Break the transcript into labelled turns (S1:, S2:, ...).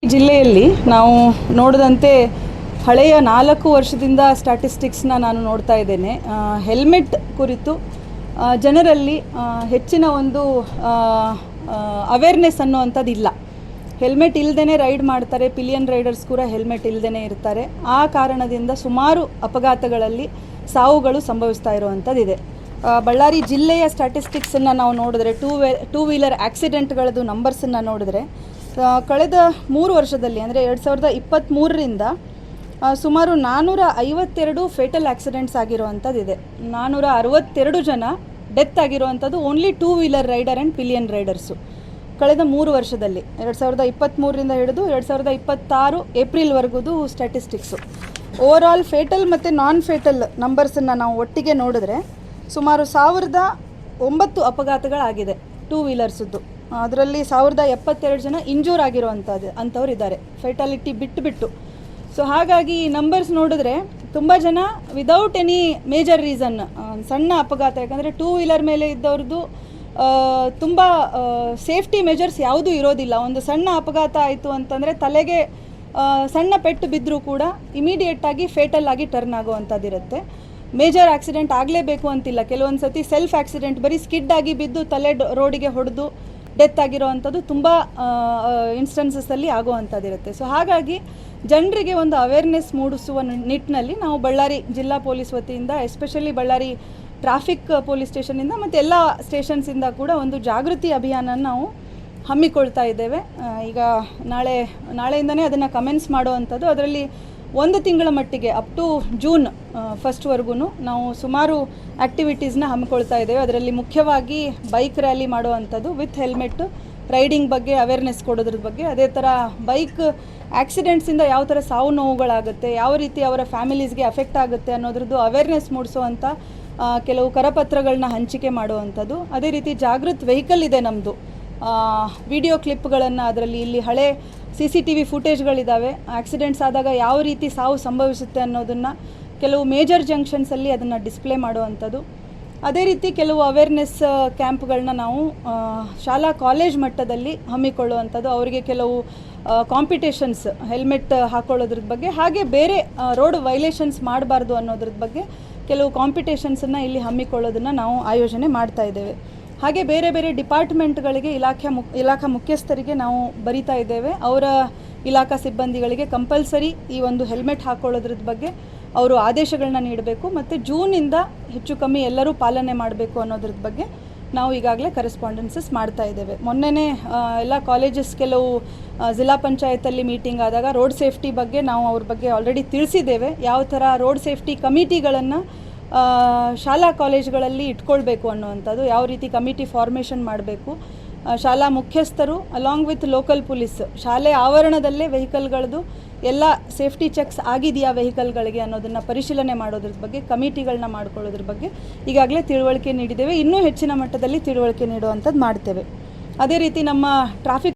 S1: ಜಿಲ್ಲೆಯಲ್ಲಿ ನಾವು ನೋಡಿದಂತೆ ಹಳೆಯ 4 ವರ್ಷದಿಂದ ಸ್ಟ್ಯಾಟಿಸ್ಟಿಕ್ಸ್ನ ನಾನು ನೋಡ್ತಾ ಇದ್ದೇನೆ. ಹೆಲ್ಮೆಟ್ ಕುರಿತು ಜನರಲ್ಲಿ ಹೆಚ್ಚಿನ ಒಂದು ಅವೇರ್ನೆಸ್ ಅನ್ನುವಂಥದ್ದು ಇಲ್ಲ. ಹೆಲ್ಮೆಟ್ ಇಲ್ಲದೇ ರೈಡ್ ಮಾಡ್ತಾರೆ, ಪಿಲಿಯನ್ ರೈಡರ್ಸ್ ಕೂಡ ಹೆಲ್ಮೆಟ್ ಇಲ್ಲದೇ ಇರ್ತಾರೆ. ಆ ಕಾರಣದಿಂದ ಸುಮಾರು ಅಪಘಾತಗಳಲ್ಲಿ ಸಾವುಗಳು ಸಂಭವಿಸ್ತಾ ಇರುವಂಥದ್ದಿದೆ. ಬಳ್ಳಾರಿ ಜಿಲ್ಲೆಯ ಸ್ಟ್ಯಾಟಿಸ್ಟಿಕ್ಸನ್ನು ನಾವು ನೋಡಿದ್ರೆ ಟೂ ವೀಲರ್ ಆಕ್ಸಿಡೆಂಟ್ಗಳದ್ದು ನಂಬರ್ಸನ್ನು ನೋಡಿದ್ರೆ ಕಳೆದ 3 ವರ್ಷದಲ್ಲಿ ಅಂದರೆ 2023ರಿಂದ ಸುಮಾರು 452 ಫೇಟಲ್ ಆಕ್ಸಿಡೆಂಟ್ಸ್ ಆಗಿರುವಂಥದ್ದಿದೆ. 462 ಜನ ಡೆತ್ ಆಗಿರುವಂಥದ್ದು only two wheeler rider and pillion riders ಕಳೆದ 3 ವರ್ಷದಲ್ಲಿ. 2023ರಿಂದ ಹಿಡಿದು 2026 ಏಪ್ರಿಲ್ವರೆಗೂ ಸ್ಟ್ಯಾಟಿಸ್ಟಿಕ್ಸು. ಓವರಾಲ್ ಫೇಟಲ್ ಮತ್ತು ನಾನ್ ಫೇಟಲ್ ನಂಬರ್ಸನ್ನು ನಾವು ಒಟ್ಟಿಗೆ ನೋಡಿದ್ರೆ ಸುಮಾರು 1009 ಅಪಘಾತಗಳಾಗಿದೆ ಟೂ ವೀಲರ್ಸದ್ದು. ಅದರಲ್ಲಿ 1072 ಜನ ಇಂಜೂರ್ ಅಂಥವ್ರು ಇದ್ದಾರೆ, ಫೈಟಾಲಿಟಿ ಬಿಟ್ಟು. ಸೊ ಹಾಗಾಗಿ ಈ ನಂಬರ್ಸ್ ನೋಡಿದ್ರೆ ತುಂಬ ಜನ ವಿದೌಟ್ ಎನಿ ಮೇಜರ್ ರೀಸನ್ ಸಣ್ಣ ಅಪಘಾತ, ಯಾಕಂದರೆ ಟೂ ವೀಲರ್ ಮೇಲೆ ಇದ್ದವ್ರದ್ದು ತುಂಬ ಸೇಫ್ಟಿ ಮೆಜರ್ಸ್ ಯಾವುದೂ ಇರೋದಿಲ್ಲ. ಒಂದು ಸಣ್ಣ ಅಪಘಾತ ಆಯಿತು ಅಂತಂದರೆ ತಲೆಗೆ ಸಣ್ಣ ಪೆಟ್ಟು ಬಿದ್ದರೂ ಕೂಡ ಇಮಿಡಿಯೇಟಾಗಿ ಫೇಟಲ್ ಆಗಿ ಟರ್ನ್ ಆಗುವಂಥದ್ದಿರುತ್ತೆ. ಮೇಜರ್ ಆಕ್ಸಿಡೆಂಟ್ ಆಗಲೇಬೇಕು ಅಂತಿಲ್ಲ. ಕೆಲವೊಂದು ಸತಿ ಸೆಲ್ಫ್ ಆಕ್ಸಿಡೆಂಟ್, ಬರೀ ಸ್ಕಿಡ್ ಆಗಿ ಬಿದ್ದು ತಲೆ ರೋಡಿಗೆ ಹೊಡೆದು ಡೆತ್ ಆಗಿರೋವಂಥದ್ದು ತುಂಬ ಇನ್ಸ್ಟೆನ್ಸಸ್ಸಲ್ಲಿ ಆಗುವಂಥದ್ದಿರುತ್ತೆ. ಸೊ ಹಾಗಾಗಿ ಜನರಿಗೆ ಒಂದು ಅವೇರ್ನೆಸ್ ಮೂಡಿಸುವ ನಿಟ್ಟಿನಲ್ಲಿ ನಾವು ಬಳ್ಳಾರಿ ಜಿಲ್ಲಾ ಪೊಲೀಸ್ ವತಿಯಿಂದ, ಎಸ್ಪೆಷಲಿ ಬಳ್ಳಾರಿ ಟ್ರಾಫಿಕ್ ಪೊಲೀಸ್ ಸ್ಟೇಷನಿಂದ ಮತ್ತು ಎಲ್ಲ ಸ್ಟೇಷನ್ಸಿಂದ ಕೂಡ ಒಂದು ಜಾಗೃತಿ ಅಭಿಯಾನ ನಾವು ಹಮ್ಮಿಕೊಳ್ತಾ ಇದ್ದೇವೆ. ಈಗ ನಾಳೆಯಿಂದನೇ ಅದನ್ನು ಕಮೆನ್ಸ್ ಮಾಡುವಂಥದ್ದು. ಅದರಲ್ಲಿ 1 ತಿಂಗಳ ಮಟ್ಟಿಗೆ ಅಪ್ ಟು ಜೂನ್ 1 ನಾವು ಸುಮಾರು ಆ್ಯಕ್ಟಿವಿಟೀಸ್ನ ಹಮ್ಮಿಕೊಳ್ತಾ ಇದ್ದೇವೆ. ಅದರಲ್ಲಿ ಮುಖ್ಯವಾಗಿ ಬೈಕ್ ರ್ಯಾಲಿ ಮಾಡುವಂಥದ್ದು ವಿತ್ ಹೆಲ್ಮೆಟ್, ರೈಡಿಂಗ್ ಬಗ್ಗೆ ಅವೇರ್ನೆಸ್ ಕೊಡೋದ್ರ ಬಗ್ಗೆ, ಅದೇ ಥರ ಬೈಕ್ ಆಕ್ಸಿಡೆಂಟ್ಸಿಂದ ಯಾವ ಥರ ಸಾವು ನೋವುಗಳಾಗುತ್ತೆ, ಯಾವ ರೀತಿ ಅವರ ಫ್ಯಾಮಿಲೀಸ್ಗೆ ಅಫೆಕ್ಟ್ ಆಗುತ್ತೆ ಅನ್ನೋದ್ರದ್ದು ಅವೇರ್ನೆಸ್ ಮೂಡಿಸುವಂಥ ಕೆಲವು ಕರಪತ್ರಗಳನ್ನ ಹಂಚಿಕೆ ಮಾಡುವಂಥದ್ದು. ಅದೇ ರೀತಿ ಜಾಗೃತ್ ವೆಹಿಕಲ್ ಇದೆ ನಮ್ಮದು, ವಿಡಿಯೋ ಕ್ಲಿಪ್ಗಳನ್ನು, ಅದರಲ್ಲಿ ಇಲ್ಲಿ ಹಳೆ CCTV ಫುಟೇಜ್ಗಳಿದ್ದಾವೆ. ಆಕ್ಸಿಡೆಂಟ್ಸ್ ಆದಾಗ ಯಾವ ರೀತಿ ಸಾವು ಸಂಭವಿಸುತ್ತೆ ಅನ್ನೋದನ್ನು ಕೆಲವು ಮೇಜರ್ ಜಂಕ್ಷನ್ಸಲ್ಲಿ ಅದನ್ನು ಡಿಸ್ಪ್ಲೇ ಮಾಡುವಂಥದ್ದು. ಅದೇ ರೀತಿ ಕೆಲವು ಅವೇರ್ನೆಸ್ ಕ್ಯಾಂಪ್ಗಳನ್ನ ನಾವು ಶಾಲಾ ಕಾಲೇಜ್ ಮಟ್ಟದಲ್ಲಿ ಹಮ್ಮಿಕೊಳ್ಳುವಂಥದ್ದು. ಅವರಿಗೆ ಕೆಲವು ಕಾಂಪಿಟೇಷನ್ಸ್ ಹೆಲ್ಮೆಟ್ ಹಾಕ್ಕೊಳ್ಳೋದ್ರ ಬಗ್ಗೆ, ಹಾಗೆ ಬೇರೆ ರೋಡ್ ವೈಲೇಷನ್ಸ್ ಮಾಡಬಾರ್ದು ಅನ್ನೋದ್ರ ಬಗ್ಗೆ ಕೆಲವು ಕಾಂಪಿಟೇಷನ್ಸನ್ನು ಇಲ್ಲಿ ಹಮ್ಮಿಕೊಳ್ಳೋದನ್ನು ನಾವು ಆಯೋಜನೆ ಮಾಡ್ತಾ ಇದ್ದೇವೆ. ಹಾಗೆ ಬೇರೆ ಬೇರೆ ಡಿಪಾರ್ಟ್ಮೆಂಟ್ಗಳಿಗೆ ಇಲಾಖಾ ಮುಖ್ಯಸ್ಥರಿಗೆ ನಾವು ಬರಿತಾ ಇದ್ದೇವೆ. ಅವರ ಇಲಾಖಾ ಸಿಬ್ಬಂದಿಗಳಿಗೆ ಕಂಪಲ್ಸರಿ ಈ ಒಂದು ಹೆಲ್ಮೆಟ್ ಹಾಕ್ಕೊಳ್ಳೋದ್ರದ್ದು ಬಗ್ಗೆ ಅವರು ಆದೇಶಗಳನ್ನ ನೀಡಬೇಕು ಮತ್ತು ಜೂನಿಂದ ಹೆಚ್ಚು ಕಮ್ಮಿ ಎಲ್ಲರೂ ಪಾಲನೆ ಮಾಡಬೇಕು ಅನ್ನೋದ್ರದ್ದು ಬಗ್ಗೆ ನಾವು ಈಗಾಗಲೇ ಕರೆಸ್ಪಾಂಡೆನ್ಸಸ್ ಮಾಡ್ತಾ ಇದ್ದೇವೆ. ಮೊನ್ನೆನೇ ಎಲ್ಲ ಕಾಲೇಜಸ್ ಕೆಲವು ಜಿಲ್ಲಾ ಪಂಚಾಯತಲ್ಲಿ ಮೀಟಿಂಗ್ ಆದಾಗ ರೋಡ್ ಸೇಫ್ಟಿ ಬಗ್ಗೆ ನಾವು ಅವ್ರ ಬಗ್ಗೆ ಆಲ್ರೆಡಿ ತಿಳಿಸಿದ್ದೇವೆ. ಯಾವ ಥರ ರೋಡ್ ಸೇಫ್ಟಿ ಕಮಿಟಿಗಳನ್ನು ಶಾಲಾ ಕಾಲೇಜುಗಳಲ್ಲಿ ಇಟ್ಕೊಳ್ಬೇಕು ಅನ್ನುವಂಥದ್ದು, ಯಾವ ರೀತಿ ಕಮಿಟಿ ಫಾರ್ಮೇಷನ್ ಮಾಡಬೇಕು, ಶಾಲಾ ಮುಖ್ಯಸ್ಥರು ಅಲಾಂಗ್ ವಿತ್ ಲೋಕಲ್ ಪೊಲೀಸ್ ಶಾಲೆ ಆವರಣದಲ್ಲೇ ವೆಹಿಕಲ್ಗಳದ್ದು ಎಲ್ಲ ಸೇಫ್ಟಿ ಚೆಕ್ಸ್ ಆಗಿದೆಯಾ ವೆಹಿಕಲ್ಗಳಿಗೆ ಅನ್ನೋದನ್ನು ಪರಿಶೀಲನೆ ಮಾಡೋದ್ರ ಬಗ್ಗೆ, ಕಮಿಟಿಗಳನ್ನ ಮಾಡ್ಕೊಳ್ಳೋದ್ರ ಬಗ್ಗೆ ಈಗಾಗಲೇ ತಿಳುವಳಿಕೆ ನೀಡಿದ್ದೇವೆ. ಇನ್ನೂ ಹೆಚ್ಚಿನ ಮಟ್ಟದಲ್ಲಿ ತಿಳುವಳಿಕೆ ನೀಡುವಂಥದ್ದು ಮಾಡ್ತೇವೆ. ಅದೇ ರೀತಿ ನಮ್ಮ ಟ್ರಾಫಿಕ್